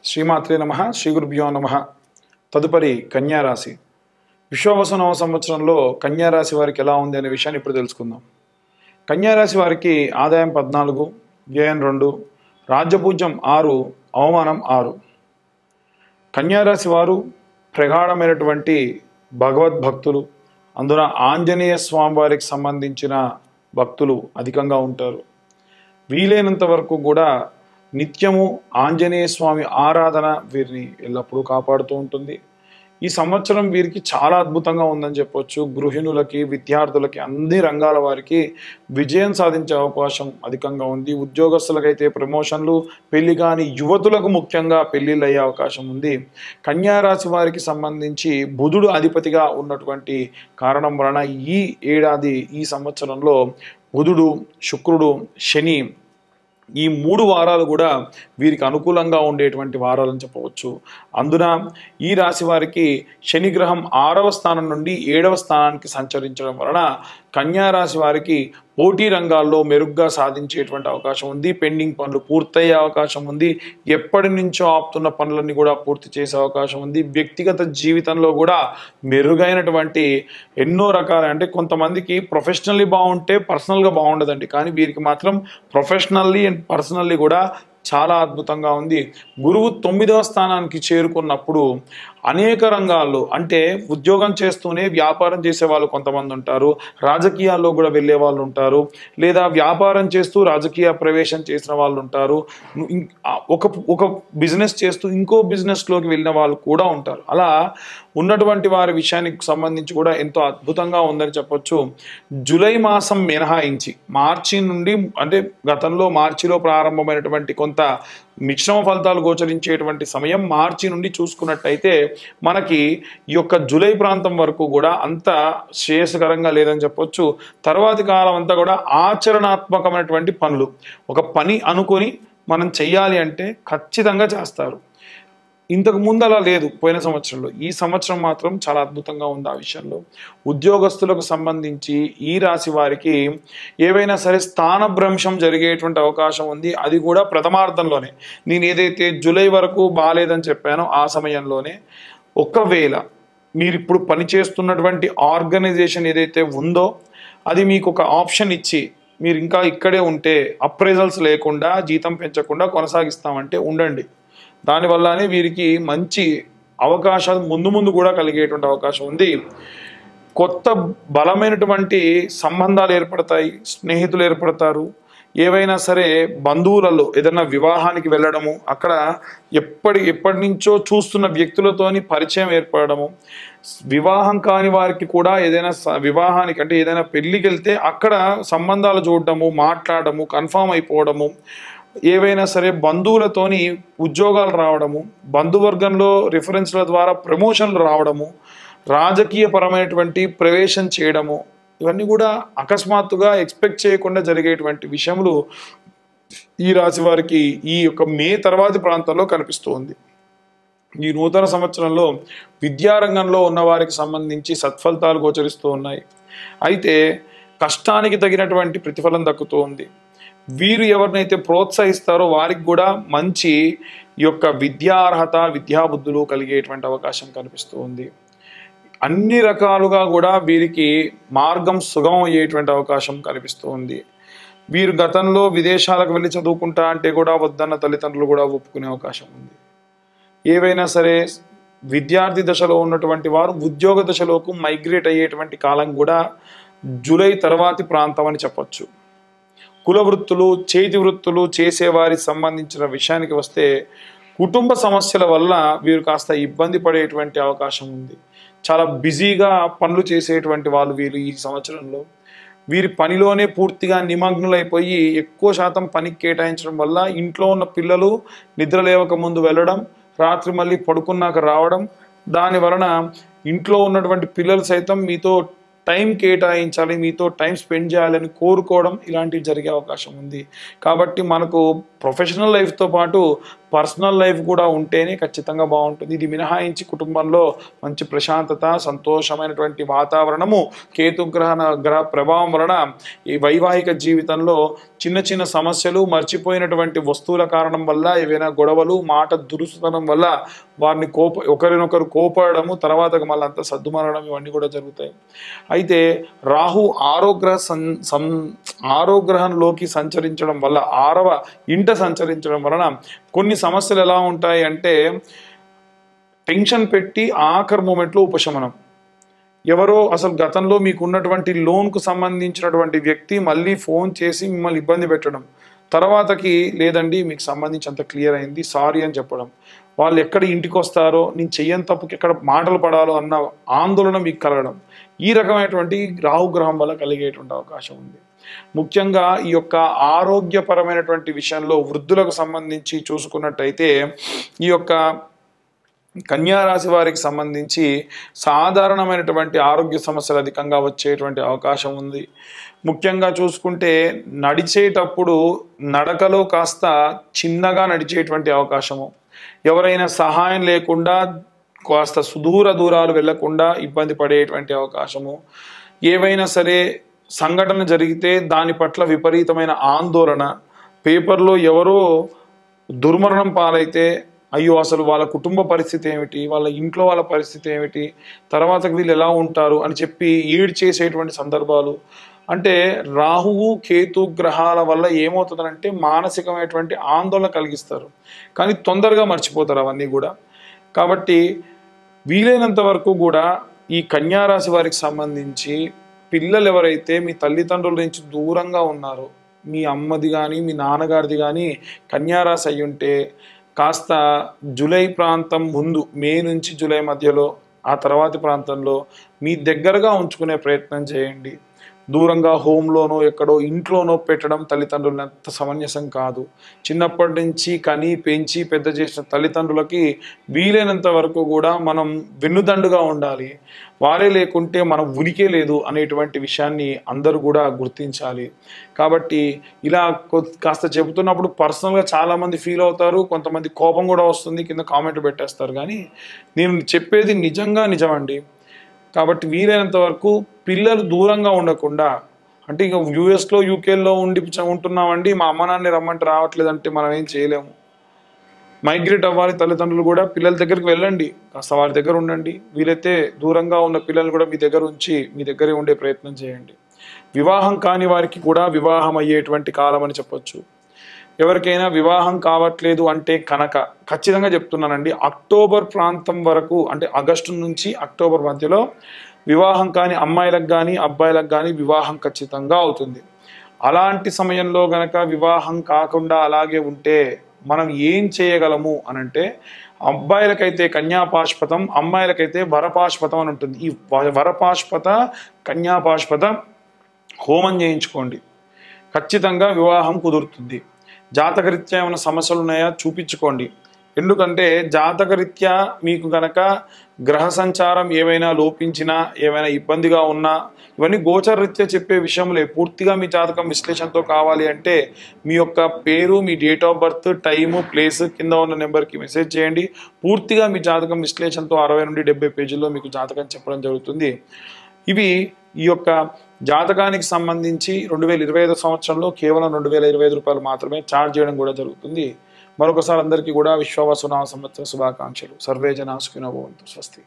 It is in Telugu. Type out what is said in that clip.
శ్రీమాత్రే నమః శ్రీ గురుభ్యో నమః. తదుపరి కన్యారాశి. విశ్వవసనవ సంవత్సరంలో కన్యారాశి వారికి ఎలా ఉంది అనే విషయాన్ని ఇప్పుడు తెలుసుకుందాం. కన్యారాశి వారికి ఆదాయం 14, వ్యయం 2, రాజ్యపూజ్యం 6, అవమానం 6. కన్యారాశి వారు ప్రగాఢమైనటువంటి భగవద్భక్తులు, అందున ఆంజనేయ స్వామి వారికి సంబంధించిన భక్తులు అధికంగా ఉంటారు. వీలైనంత వరకు కూడా నిత్యము ఆంజనేయ స్వామి ఆరాధన వీరిని ఎల్లప్పుడూ కాపాడుతూ ఉంటుంది. ఈ సంవత్సరం వీరికి చాలా అద్భుతంగా ఉందని చెప్పొచ్చు. గృహిణులకి, విద్యార్థులకి, అన్ని రంగాల వారికి విజయం సాధించే అవకాశం అధికంగా ఉంది. ఉద్యోగస్తులకైతే ప్రమోషన్లు, పెళ్లి కాని యువతులకు ముఖ్యంగా పెళ్లిళ్ళు అయ్యే అవకాశం ఉంది. కన్యారాశి వారికి సంబంధించి బుధుడు అధిపతిగా ఉన్నటువంటి కారణం వలన ఈ సంవత్సరంలో బుధుడు, శుక్రుడు, శని ఈ 3 వారాలు కూడా వీరికి అనుకూలంగా ఉండేటువంటి వారాలని చెప్పవచ్చు. అందున ఈ రాశి వారికి శని గ్రహం 6వ స్థానం నుండి 7వ స్థానానికి సంచరించడం వలన కన్యారాశి వారికి పోటీ రంగాల్లో మెరుగ్గా సాధించేటువంటి అవకాశం ఉంది. పెండింగ్ పనులు పూర్తయ్యే అవకాశం ఉంది. ఎప్పటి నుంచో ఆపుతున్న పనులన్నీ కూడా పూర్తి చేసే అవకాశం ఉంది. వ్యక్తిగత జీవితంలో కూడా మెరుగైనటువంటి ఎన్నో రకాల, అంటే కొంతమందికి ప్రొఫెషనల్లీ బాగుంటే పర్సనల్గా బాగుండదండి, కానీ వీరికి మాత్రం ప్రొఫెషనల్లీ అండ్ పర్సనల్లీ కూడా చాలా అద్భుతంగా ఉంది. గురువు 9వ స్థానానికి చేరుకున్నప్పుడు అనేక రంగాల్లో, అంటే ఉద్యోగం చేస్తూనే వ్యాపారం చేసే వాళ్ళు కొంతమంది ఉంటారు, రాజకీయాల్లో కూడా వెళ్ళే వాళ్ళు ఉంటారు, లేదా వ్యాపారం చేస్తూ రాజకీయ ప్రవేశం చేసిన వాళ్ళు ఉంటారు, ఒక బిజినెస్ చేస్తూ ఇంకో బిజినెస్లోకి వెళ్ళిన వాళ్ళు కూడా ఉంటారు. అలా ఉన్నటువంటి వారి విషయానికి సంబంధించి కూడా ఎంతో అద్భుతంగా ఉందని చెప్పొచ్చు. జూలై మాసం మినహాయించి మార్చి నుండి, అంటే గతంలో మార్చిలో ప్రారంభమైనటువంటి కొంత మిశ్రమ ఫలితాలు గోచరించేటువంటి సమయం మార్చి నుండి చూసుకున్నట్టయితే మనకి ఈ యొక్క జూలై ప్రాంతం వరకు కూడా అంత శ్రేయస్కరంగా లేదని చెప్పొచ్చు. తర్వాతి కాలం అంతా కూడా ఆచరణాత్మకమైనటువంటి పనులు, ఒక పని అనుకొని మనం చెయ్యాలి అంటే ఖచ్చితంగా చేస్తారు. ఇంతకు ముందు అలా లేదు పోయిన సంవత్సరంలో. ఈ సంవత్సరం మాత్రం చాలా అద్భుతంగా ఉంది ఆ విషయంలో. ఉద్యోగస్తులకు సంబంధించి ఈ రాశి వారికి ఏవైనా సరే స్థానభ్రంశం జరిగేటువంటి అవకాశం ఉంది. అది కూడా ప్రథమార్థంలోనే. నేను ఏదైతే జూలై వరకు బాగాలేదని చెప్పానో ఆ సమయంలోనే, ఒకవేళ మీరు ఇప్పుడు పనిచేస్తున్నటువంటి ఆర్గనైజేషన్ ఏదైతే ఉందో అది మీకు ఒక ఆప్షన్ ఇచ్చి మీరు ఇంకా ఇక్కడే ఉంటే అప్రైజల్స్ లేకుండా, జీతం పెంచకుండా కొనసాగిస్తామంటే ఉండండి. దానివల్లనే వీరికి మంచి అవకాశాలు ముందు కూడా కలిగేటువంటి అవకాశం ఉంది. కొత్త బలమైనటువంటి సంబంధాలు ఏర్పడతాయి, స్నేహితులు ఏర్పడతారు. ఏవైనా సరే బంధువులలో ఏదైనా వివాహానికి వెళ్ళడము, అక్కడ ఎప్పటి నుంచో చూస్తున్న వ్యక్తులతోని పరిచయం ఏర్పడము, వివాహం కాని వారికి కూడా ఏదైనా వివాహానికి, అంటే ఏదైనా పెళ్ళికి వెళ్తే అక్కడ సంబంధాలు చూడడము, మాట్లాడము, కన్ఫామ్ అయిపోవడము, ఏవైనా సరే బంధువులతోని ఉద్యోగాలు రావడము, బంధువర్గంలో రిఫరెన్స్ల ద్వారా ప్రమోషన్లు రావడము, రాజకీయ పరమైనటువంటి ప్రవేశం చేయడము, ఇవన్నీ కూడా అకస్మాత్తుగా ఎక్స్పెక్ట్ చేయకుండా జరిగేటువంటి విషయములు ఈ రాశి వారికి ఈ యొక్క మే తర్వాతి ప్రాంతంలో కనిపిస్తుంది. ఈ నూతన సంవత్సరంలో విద్యారంగంలో ఉన్న వారికి సంబంధించి సత్ఫలితాలు గోచరిస్తూ ఉన్నాయి. అయితే కష్టానికి తగినటువంటి ప్రతిఫలం దక్కుతూ ఉంది. వీరు ఎవరినైతే ప్రోత్సహిస్తారో వారికి కూడా మంచి యొక్క విద్యార్హత, విద్యాబుద్ధులు కలిగేటువంటి అవకాశం కనిపిస్తూ ఉంది. అన్ని రకాలుగా కూడా వీరికి మార్గం సుగమం అయ్యేటువంటి అవకాశం కనిపిస్తూ ఉంది. వీరు గతంలో విదేశాలకు వెళ్ళి చదువుకుంటా అంటే కూడా వద్దన్న తల్లిదండ్రులు కూడా ఒప్పుకునే అవకాశం ఉంది. ఏవైనా సరే విద్యార్థి దశలో ఉన్నటువంటి వారు ఉద్యోగ దశలోకి మైగ్రేట్ అయ్యేటువంటి కాలం కూడా జూలై తర్వాతి ప్రాంతం అని చెప్పొచ్చు. కుల వృత్తులు, చేతి వృత్తులు చేసేవారికి సంబంధించిన విషయానికి వస్తే కుటుంబ సమస్యల వల్ల వీరు కాస్త ఇబ్బంది పడేటువంటి అవకాశం ఉంది. చాలా బిజీగా పనులు చేసేటువంటి వాళ్ళు వీరు ఈ సంవత్సరంలో. వీరి పనిలోనే పూర్తిగా నిమగ్నులైపోయి ఎక్కువ శాతం పనికి కేటాయించడం వల్ల ఇంట్లో ఉన్న పిల్లలు నిద్ర లేవక ముందు వెళ్ళడం, రాత్రి మళ్ళీ పడుకున్నాక రావడం, దాని వలన ఇంట్లో ఉన్నటువంటి పిల్లలు సైతం మీతో టైం కేటాయించాలి, మీతో టైం స్పెండ్ చేయాలని కోరుకోవడం ఇలాంటివి జరిగే అవకాశం ఉంది. కాబట్టి మనకు ప్రొఫెషనల్ లైఫ్తో పాటు పర్సనల్ లైఫ్ కూడా ఉంటేనే ఖచ్చితంగా బాగుంటుంది. ఇది మినహాయించి కుటుంబంలో మంచి ప్రశాంతత, సంతోషమైనటువంటి వాతావరణము గ్రహ ప్రభావం వలన ఈ వైవాహిక జీవితంలో చిన్న చిన్న సమస్యలు, మర్చిపోయినటువంటి వస్తువుల కారణం వల్ల ఏవైనా గొడవలు, మాట దురుసుతనం వల్ల వారిని ఒకరినొకరు కోపడము, తర్వాత మళ్ళీ అంతా సర్దుమరడం, ఇవన్నీ కూడా జరుగుతాయి. అయితే రాహు ఆరోగ్రహంలోకి సంచరించడం వల్ల, 6వ ఇంట సంచరించడం వలన కొన్ని సమస్యలు ఎలా ఉంటాయి అంటే టెన్షన్ పెట్టి ఆఖరి మూమెంట్లో ఉపశమనం. ఎవరో అసలు గతంలో మీకు ఉన్నటువంటి లోన్కు సంబంధించినటువంటి వ్యక్తి మళ్ళీ ఫోన్ చేసి మిమ్మల్ని ఇబ్బంది పెట్టడం, తర్వాతకి లేదండి మీకు సంబంధించి అంత క్లియర్ అయింది సారీ అని చెప్పడం, వాళ్ళు ఎక్కడ ఇంటికి వస్తారో, నేను చెయ్యని తప్పుకి ఎక్కడ మాటలు పడాలో అన్న ఆందోళన మీకు కలగడం, ఈ రకమైనటువంటి రాహుగ్రహం వల్ల కలిగేటువంటి అవకాశం ఉంది. ముఖ్యంగా ఈ యొక్క ఆరోగ్యపరమైనటువంటి విషయంలో వృద్ధులకు సంబంధించి చూసుకున్నట్టయితే ఈ యొక్క కన్యారాశి వారికి సంబంధించి సాధారణమైనటువంటి ఆరోగ్య సమస్యలు అధికంగా వచ్చేటువంటి అవకాశం ఉంది. ముఖ్యంగా చూసుకుంటే నడిచేటప్పుడు నడకలో కాస్త చిన్నగా నడిచేటువంటి అవకాశము, ఎవరైనా సహాయం లేకుండా కాస్త సుదూర దూరాలు వెళ్లకుండా ఇబ్బంది పడేటువంటి అవకాశము, ఏవైనా సరే సంఘటన జరిగితే దాని పట్ల విపరీతమైన ఆందోళన, పేపర్లో ఎవరో దుర్మరణం పాలైతే అయ్యో అసలు వాళ్ళ కుటుంబ పరిస్థితి ఏమిటి, వాళ్ళ ఇంట్లో వాళ్ళ పరిస్థితి ఏమిటి, తర్వాత వీళ్ళు ఎలా ఉంటారు అని చెప్పి ఈడ్ చేసేటువంటి సందర్భాలు. అంటే రాహువు కేతు గ్రహాల వల్ల ఏమవుతుందంటే మానసికమైనటువంటి ఆందోళన కలిగిస్తారు, కానీ తొందరగా మర్చిపోతారు అవన్నీ కూడా. కాబట్టి వీలైనంత వరకు కూడా ఈ కన్యారాశి వారికి సంబంధించి పిల్లలు ఎవరైతే మీ తల్లిదండ్రుల నుంచి దూరంగా ఉన్నారో, మీ అమ్మది కానీ మీ నాన్నగారిది కానీ కన్యారాశి అయి ఉంటే కాస్త జూలై ప్రాంతం ముందు, మే నుంచి జూలై మధ్యలో, ఆ తర్వాతి ప్రాంతంలో మీ దగ్గరగా ఉంచుకునే ప్రయత్నం చేయండి. దూరంగా హోమ్లోనో ఎక్కడో ఇంట్లోనో పెట్టడం తల్లిదండ్రులను అంత సమంజసం కాదు. చిన్నప్పటి నుంచి కని పెంచి పెద్ద చేసిన తల్లిదండ్రులకి వీలైనంత వరకు కూడా మనం వెన్నుదండుగా ఉండాలి. వారే లేకుంటే మనం ఉనికే లేదు అనేటువంటి విషయాన్ని అందరూ కూడా గుర్తించాలి. కాబట్టి ఇలా కాస్త చెబుతున్నప్పుడు పర్సనల్గా చాలామంది ఫీల్ అవుతారు, కొంతమంది కోపం కూడా వస్తుంది, కింద కామెంట్ పెట్టేస్తారు. కానీ నేను చెప్పేది నిజంగా నిజమండి. కాబట్టి వీలైనంత వరకు పిల్లలు దూరంగా ఉండకుండా, అంటే ఇక యూఎస్లో యూకేలో ఉంటున్నామండి, మా అమ్మ నాన్న రమ్మంటే రావట్లేదంటే మనం ఏం చేయలేము. మైగ్రేట్ అవ్వాలి తల్లిదండ్రులు కూడా, పిల్లల దగ్గరికి వెళ్ళండి, కాస్త వారి దగ్గర ఉండండి. వీలైతే దూరంగా ఉన్న పిల్లలు కూడా మీ దగ్గర ఉంచి మీ దగ్గరే ఉండే ప్రయత్నం చేయండి. వివాహం కాని వారికి కూడా వివాహం అయ్యేటువంటి కాలం అని చెప్పొచ్చు. ఎవరికైనా వివాహం కావట్లేదు అంటే కనుక ఖచ్చితంగా చెప్తున్నానండి, అక్టోబర్ ప్రాంతం వరకు, అంటే ఆగస్టు నుంచి అక్టోబర్ మధ్యలో వివాహం కాని అమ్మాయిలకు కానీ అబ్బాయిలకు కానీ వివాహం ఖచ్చితంగా అవుతుంది. అలాంటి సమయంలో గనక వివాహం కాకుండా అలాగే ఉంటే మనం ఏం చేయగలము అనంటే, అబ్బాయిలకైతే కన్యాపాష్పతం, అమ్మాయిలకైతే వరపాష్పతం అని ఉంటుంది. ఈ వరపాష్పత కన్యాపాష్పత హోమం చేయించుకోండి, ఖచ్చితంగా వివాహం కుదురుతుంది. జాతకరీత్యా ఏమైనా సమస్యలు ఉన్నాయా చూపించుకోండి. ఎందుకంటే జాతకరీత్యా మీకు గనక గ్రహ సంచారం ఏమైనా లోపించినా, ఏమైనా ఇబ్బందిగా ఉన్నా, ఇవన్నీ గోచరరీత్యా చెప్పే విషయంలో పూర్తిగా మీ జాతకం విశ్లేషణతో కావాలి అంటే మీ యొక్క పేరు, మీ date of birth, time, place కింద ఉన్న నెంబర్కి మెసేజ్ చేయండి. పూర్తిగా మీ జాతకం విశ్లేషణతో 60 నుండి 70 పేజీల్లో మీకు జాతకం చెప్పడం జరుగుతుంది. ఇవి ఈ యొక్క జాతకానికి సంబంధించి 2025 సంవత్సరంలో కేవలం 2025 రూపాయలు మాత్రమే ఛార్జ్ చేయడం కూడా జరుగుతుంది. మరొకసారి అందరికీ కూడా విశ్వావసు నామ సంవత్సర శుభాకాంక్షలు. సర్వే జనా సుఖినో భవంతు. స్వస్తి.